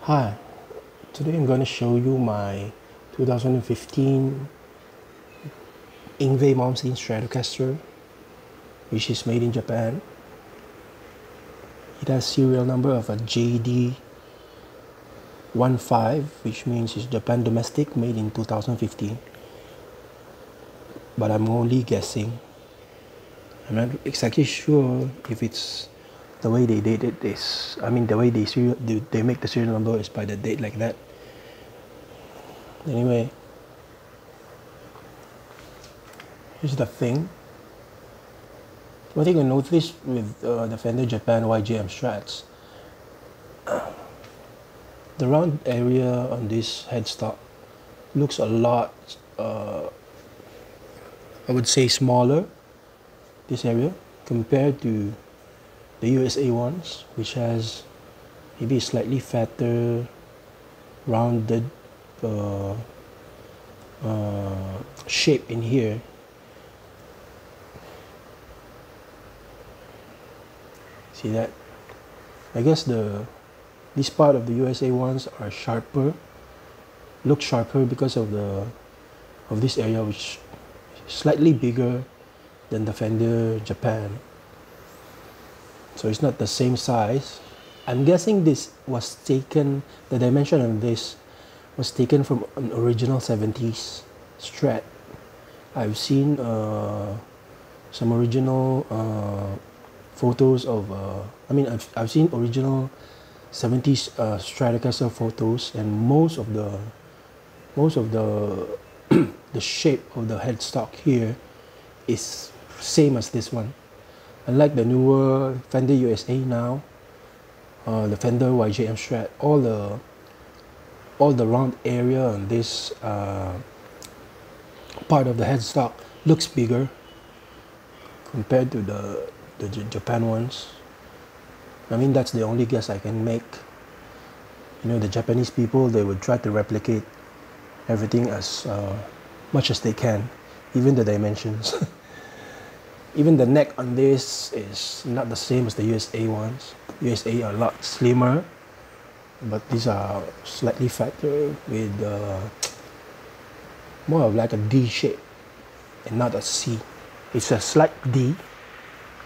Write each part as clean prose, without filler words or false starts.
Hi, today I'm going to show you my 2015 Yngwie Malmsteen Stratocaster, which is made in Japan. It has serial number of a JD15, which means it's Japan domestic, made in 2015. But I'm only guessing. I'm not exactly sure if it's the way they dated this. I mean, the way they make the serial number is by the date like that. Anyway, here's the thing. One thing I noticed with the Fender Japan YJM Strats, the round area on this headstock looks a lot, I would say, smaller, this area, compared to the USA ones, which has maybe a slightly fatter, rounded shape in here. See that? I guess this part of the USA ones are sharper, look sharper because of this area, which is slightly bigger than the Fender Japan. So it's not the same size. I'm guessing this was taken, the dimension of this was taken from an original 70s Strat. I've seen some original photos of, I've seen original 70s Stratocaster photos, and most of the the shape of the headstock here is same as this one. Unlike the newer Fender USA now, the Fender YJM Strat, all the round area on this part of the headstock looks bigger compared to the Japan ones. I mean, that's the only guess I can make. You know, the Japanese people, they would try to replicate everything as much as they can, even the dimensions. Even the neck on this is not the same as the USA ones. USA are a lot slimmer, but these are slightly fatter with more of like a D shape and not a C. It's a slight D,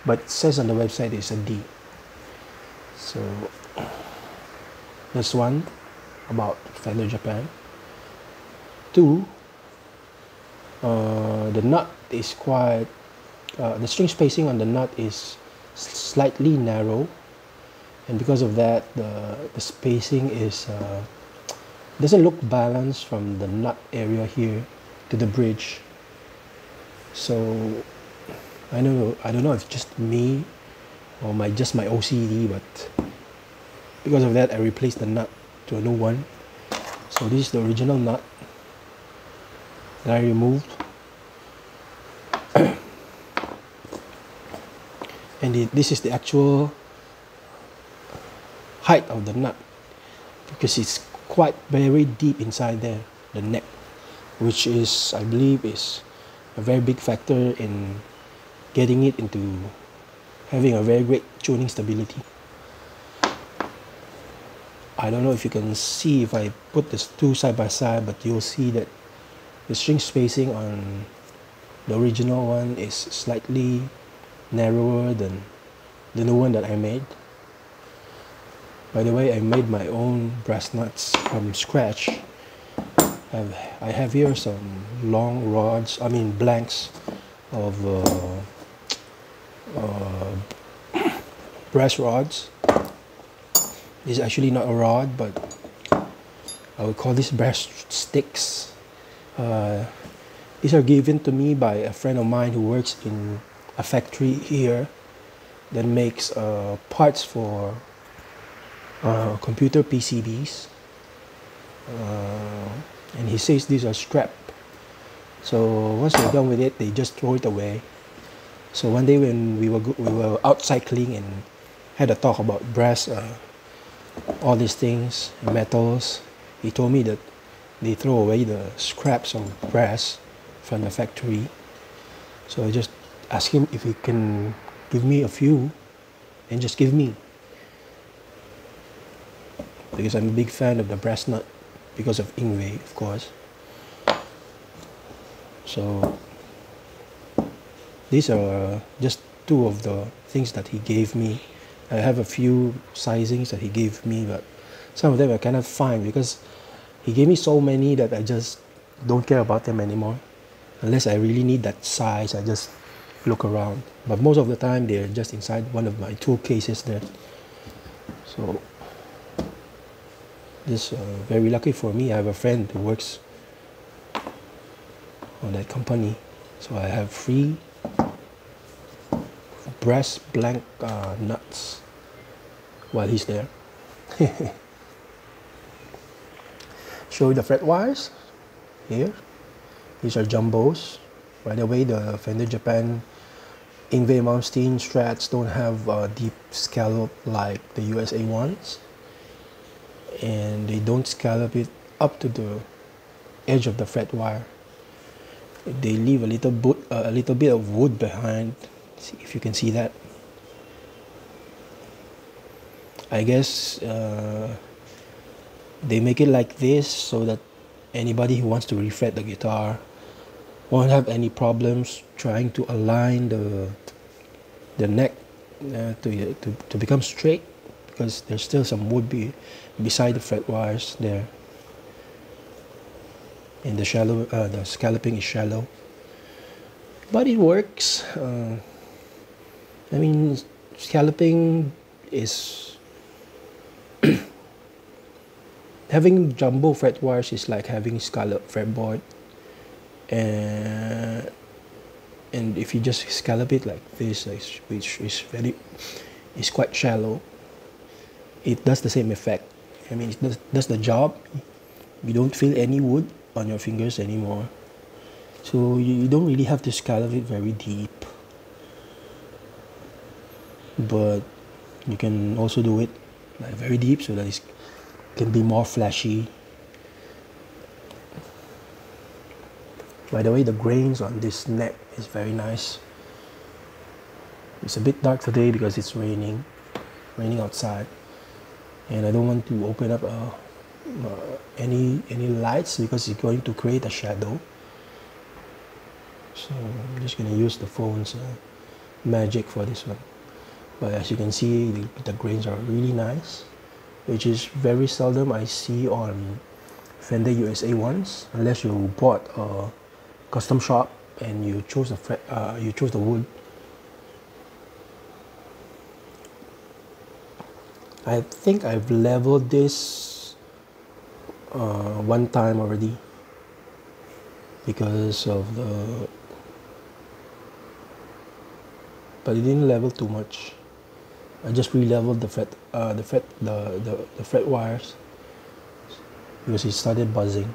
but it says on the website it's a D. So that's one about Fender Japan. Two, the nut is quite, the string spacing on the nut is slightly narrow, and because of that the spacing is doesn't look balanced from the nut area here to the bridge. So I don't know if it's just me or just my OCD, but because of that I replaced the nut to a new one. So this is the original nut that I removed. And this is the actual height of the nut, because it's quite very deep inside there, the neck, which is, I believe, is a very big factor in getting it into having a very great tuning stability. I don't know if you can see if I put these two side by side, but you'll see that the string spacing on the original one is slightly narrower than the new one that I made. By the way, I made my own brass nuts from scratch. I have here some long rods, blanks of brass rods. This is actually not a rod, but I would call this brass sticks. These are given to me by a friend of mine who works in a factory here that makes parts for computer PCBs, and he says these are scrap. So once they're done with it, they just throw it away. So one day when we were out cycling and had a talk about brass, all these things, metals, he told me that they throw away the scraps of brass from the factory. So I just asked him if he can give me a few and just give me. because I'm a big fan of the brass nut because of Yngwie, of course. So these are just two of the things that he gave me. I have a few sizings that he gave me, but some of them I cannot find because he gave me so many that I just don't care about them anymore. Unless I really need that size, I just look around. But most of the time they're just inside one of my tool cases there. So this very lucky for me, I have a friend who works on that company. So I have free brass blank nuts while he's there. Show you the fret wires here. These are jumbos. By the way, the Fender Japan Yngwie Malmsteen Strats don't have a deep scallop like the USA ones, and they don't scallop it up to the edge of the fret wire. They leave a little bit of wood behind. See if you can see that. I guess they make it like this so that anybody who wants to refret the guitar won't have any problems trying to align the neck to become straight, because there's still some wood beside the fret wires there, and the scalloping is shallow, but it works. I mean, scalloping is having jumbo fret wires is like having scallop fretboard, and if you just scallop it like this, which is quite shallow, it does the same effect. I mean, it does the job. You don't feel any wood on your fingers anymore, so you don't really have to scallop it very deep. But you can also do it like very deep so that it can be more flashy. By the way, the grains on this neck is very nice. It's a bit dark today because it's raining outside, and I don't want to open up any lights because it's going to create a shadow. So I'm just going to use the phone's magic for this one. But as you can see, the grains are really nice, which is very seldom I see on Fender USA ones, unless you bought a custom shop and you chose the wood. I think I've leveled this one time already because of but it didn't level too much. I just re-leveled the fret wires because it started buzzing.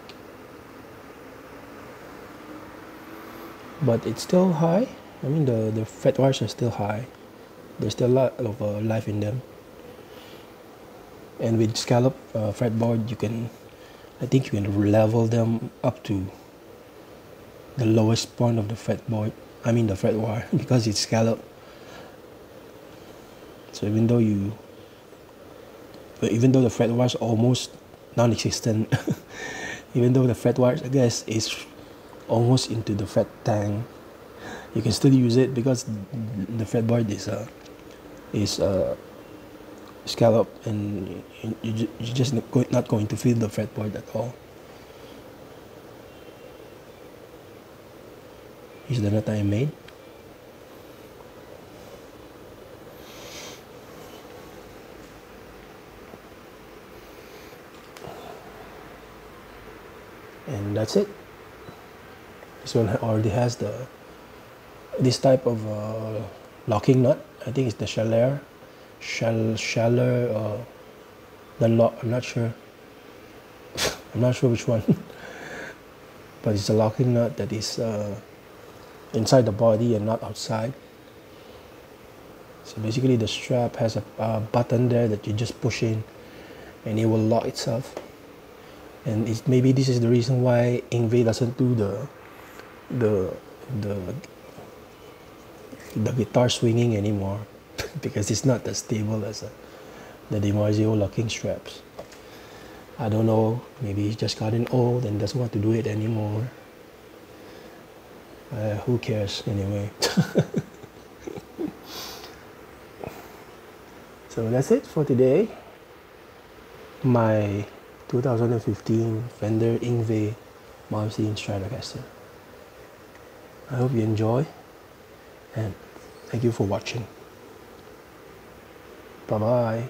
But it's still high. I mean, the fret wires are still high. There's still a lot of life in them. And with scallop fretboard, I think you can level them up to the lowest point of the fretboard. I mean the fret wire, because it's scallop. So even though the fret wires are almost non-existent, even though the fret wires, I guess, is almost into the fret tang, you can still use it because the fretboard is scallop, and you're just not going to feel the fretboard at all. Here's the nut I made. And that's it. This one already has this type of locking nut. I think it's the Schaller Dunlop. I'm not sure. I'm not sure which one. But it's a locking nut that is inside the body and not outside. So basically, the strap has a button there that you just push in, and it will lock itself. And maybe this is the reason why Yngwie doesn't do the guitar swinging anymore, because it's not as stable as the DiMarzio locking straps. I don't know, maybe he's just gotten old and doesn't want to do it anymore. Who cares anyway? So that's it for today. My 2015 Fender Yngwie Malmsteen Stratocaster. I hope you enjoy, and thank you for watching. Bye bye.